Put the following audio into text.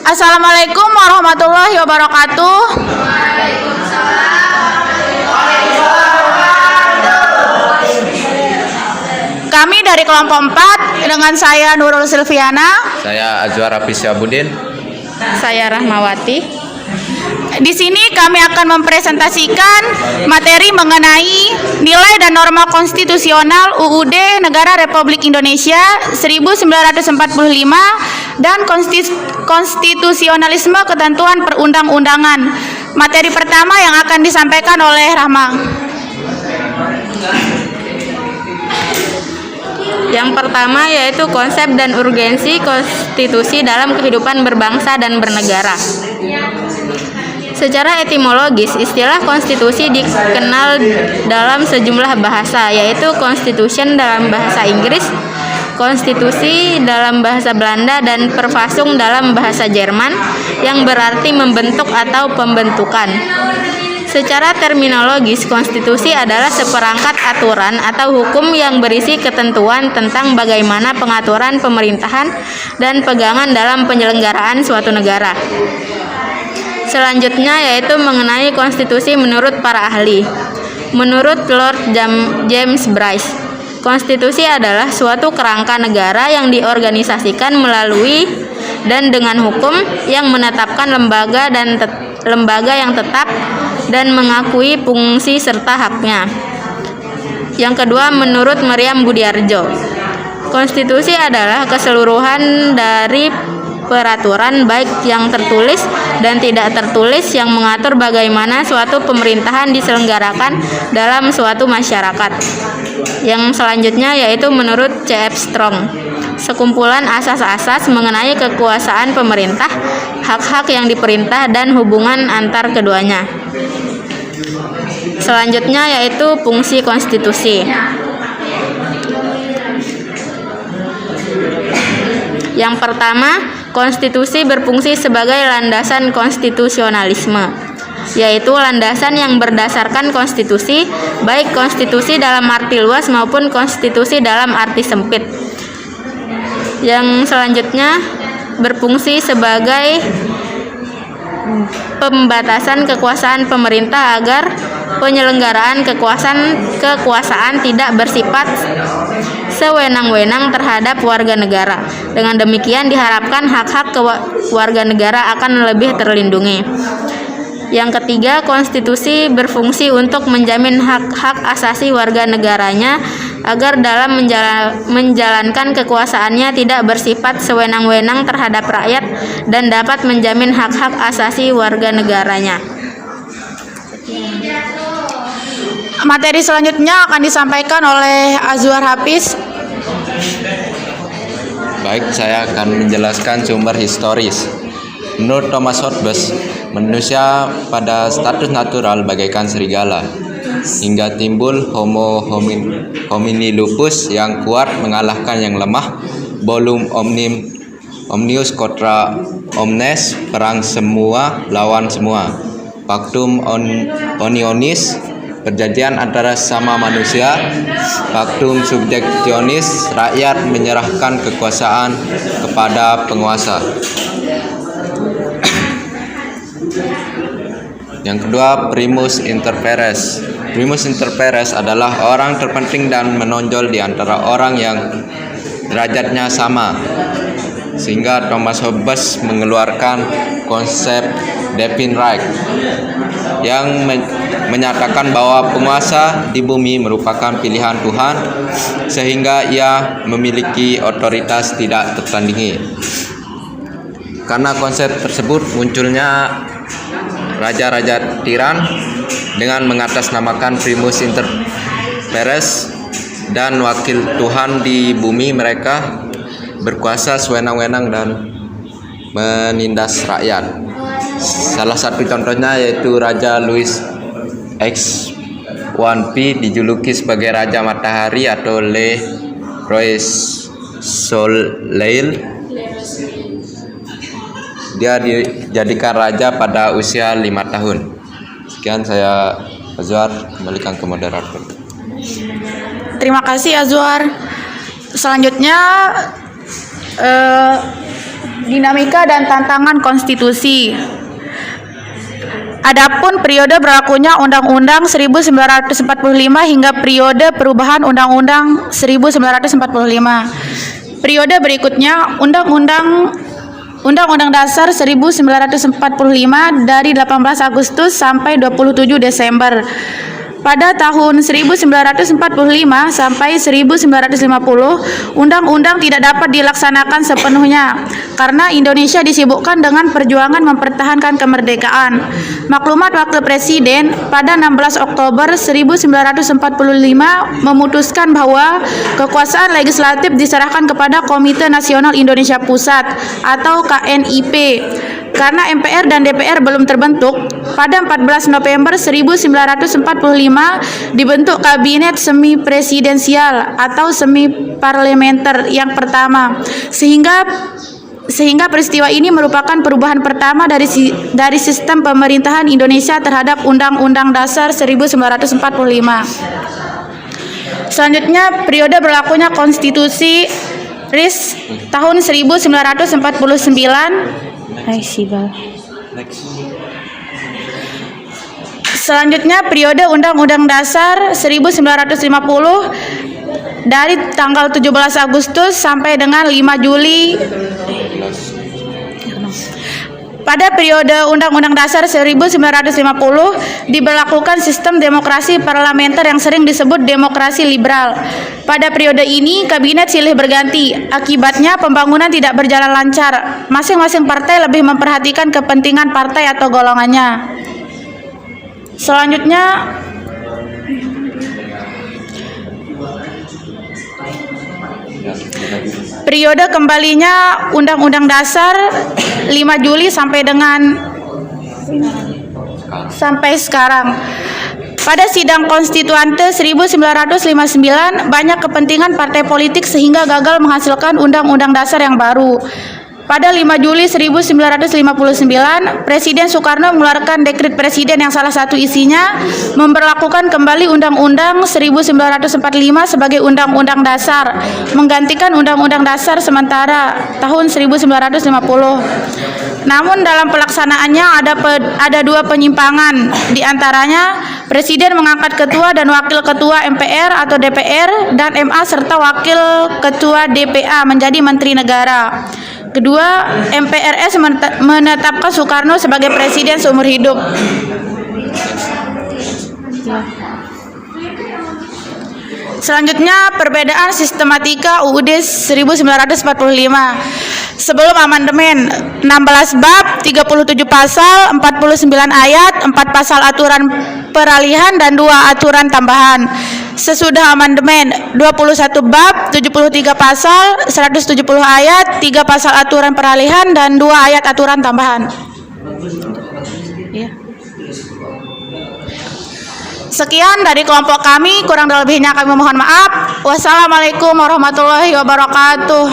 Assalamualaikum warahmatullahi wabarakatuh. Kami dari kelompok 4 dengan saya Nurul Silviana. Saya Azwar Hafiz Syahbudin. Saya Rahmawati. Di sini kami akan mempresentasikan materi mengenai nilai dan norma konstitusional UUD Negara Republik Indonesia 1945 dan konstitusionalisme ketentuan perundang-undangan. Materi pertama yang akan disampaikan oleh Rahma. Yang pertama yaitu konsep dan urgensi konstitusi dalam kehidupan berbangsa dan bernegara. Secara etimologis, istilah konstitusi dikenal dalam sejumlah bahasa, yaitu constitution dalam bahasa Inggris, konstitusi dalam bahasa Belanda, dan verfassung dalam bahasa Jerman, yang berarti membentuk atau pembentukan. Secara terminologis, konstitusi adalah seperangkat aturan atau hukum yang berisi ketentuan tentang bagaimana pengaturan pemerintahan dan pegangan dalam penyelenggaraan suatu negara. Selanjutnya yaitu mengenai konstitusi menurut para ahli. Menurut Lord James Bryce, konstitusi adalah suatu kerangka negara yang diorganisasikan melalui dan dengan hukum yang menetapkan lembaga yang tetap dan mengakui fungsi serta haknya. Yang kedua, menurut Meriam Budiarjo, konstitusi adalah keseluruhan dari peraturan baik yang tertulis dan tidak tertulis yang mengatur bagaimana suatu pemerintahan diselenggarakan dalam suatu masyarakat. Yang selanjutnya yaitu menurut C.F. Strong, sekumpulan asas-asas mengenai kekuasaan pemerintah, hak-hak yang diperintah, dan hubungan antar keduanya. Selanjutnya yaitu fungsi konstitusi. Yang pertama, konstitusi berfungsi sebagai landasan konstitusionalisme, yaitu landasan yang berdasarkan konstitusi, baik konstitusi dalam arti luas maupun konstitusi dalam arti sempit. Yang selanjutnya, berfungsi sebagai pembatasan kekuasaan pemerintah agar penyelenggaraan kekuasaan tidak bersifat sewenang-wenang terhadap warga negara. Dengan demikian diharapkan hak-hak warga negara akan lebih terlindungi. Yang ketiga, konstitusi berfungsi untuk menjamin hak-hak asasi warga negaranya agar dalam menjalankan kekuasaannya tidak bersifat sewenang-wenang terhadap rakyat dan dapat menjamin hak-hak asasi warga negaranya. Materi selanjutnya akan disampaikan oleh Azwar Hafiz. Baik, saya akan menjelaskan sumber historis. Menurut Thomas Hobbes, manusia pada status natural bagaikan serigala, hingga timbul Homo homini lupus yang kuat mengalahkan yang lemah, volum omnius contra omnes, perang semua lawan semua, pactum onionis, perjanjian antara sama manusia, pactum subjectionis, rakyat menyerahkan kekuasaan kepada penguasa. Yang kedua, primus inter pares. Primus inter pares adalah orang terpenting dan menonjol di antara orang yang derajatnya sama, sehingga Thomas Hobbes mengeluarkan konsep Divine Right yang menyatakan bahwa penguasa di bumi merupakan pilihan Tuhan, sehingga ia memiliki otoritas tidak tertandingi. Karena konsep tersebut, munculnya raja-raja tiran dengan mengatasnamakan primus inter pares dan wakil Tuhan di bumi. Mereka berkuasa sewenang-wenang dan menindas rakyat. Salah satu contohnya yaitu Raja Louis X1P, dijuluki sebagai Raja Matahari atau Le Roi Soleil. Dia dijadikan raja pada usia 5 tahun. Sekian, saya Azwar, kembalikan ke moderator. Terima kasih Azwar. Selanjutnya dinamika dan tantangan konstitusi. Adapun periode berlakunya Undang-Undang 1945 hingga periode perubahan Undang-Undang 1945. Periode berikutnya Undang-Undang Dasar 1945 dari 18 Agustus sampai 27 Desember. Pada tahun 1945 sampai 1950, undang-undang tidak dapat dilaksanakan sepenuhnya karena Indonesia disibukkan dengan perjuangan mempertahankan kemerdekaan. Maklumat Wakil Presiden pada 16 Oktober 1945 memutuskan bahwa kekuasaan legislatif diserahkan kepada Komite Nasional Indonesia Pusat atau KNIP. Karena MPR dan DPR belum terbentuk, pada 14 November 1945 dibentuk Kabinet Semi Presidensial atau Semi Parlementer yang pertama, sehingga peristiwa ini merupakan perubahan pertama dari sistem pemerintahan Indonesia terhadap Undang-Undang Dasar 1945. Selanjutnya, periode berlakunya Konstitusi RIS tahun 1949. Selanjutnya, periode Undang-Undang Dasar 1950 dari tanggal 17 Agustus sampai dengan 5 Juli. Pada periode Undang-Undang Dasar 1950 diberlakukan sistem demokrasi parlementer yang sering disebut demokrasi liberal. Pada periode ini kabinet silih berganti. Akibatnya pembangunan tidak berjalan lancar. Masing-masing partai lebih memperhatikan kepentingan partai atau golongannya. Selanjutnya periode kembalinya Undang-Undang Dasar 5 Juli sampai sekarang. Pada sidang konstituante 1959 banyak kepentingan partai politik sehingga gagal menghasilkan Undang-Undang Dasar yang baru. Pada 5 Juli 1959, Presiden Soekarno mengeluarkan dekret presiden yang salah satu isinya memberlakukan kembali Undang-Undang 1945 sebagai Undang-Undang Dasar, menggantikan Undang-Undang Dasar sementara tahun 1950. Namun dalam pelaksanaannya ada dua penyimpangan, di antaranya Presiden mengangkat ketua dan wakil ketua MPR atau DPR dan MA serta wakil ketua DPA menjadi menteri negara. Kedua, MPRS menetapkan Soekarno sebagai presiden seumur hidup. Selanjutnya, perbedaan sistematika UUD 1945. Sebelum amandemen, 16 bab, 37 pasal, 49 ayat, 4 pasal aturan peralihan dan 2 aturan tambahan. Sesudah amandemen, 21 bab, 73 pasal, 170 ayat, 3 pasal aturan peralihan dan 2 ayat aturan tambahan. Sekian dari kelompok kami, kurang dan lebihnya kami mohon maaf. Wassalamualaikum warahmatullahi wabarakatuh.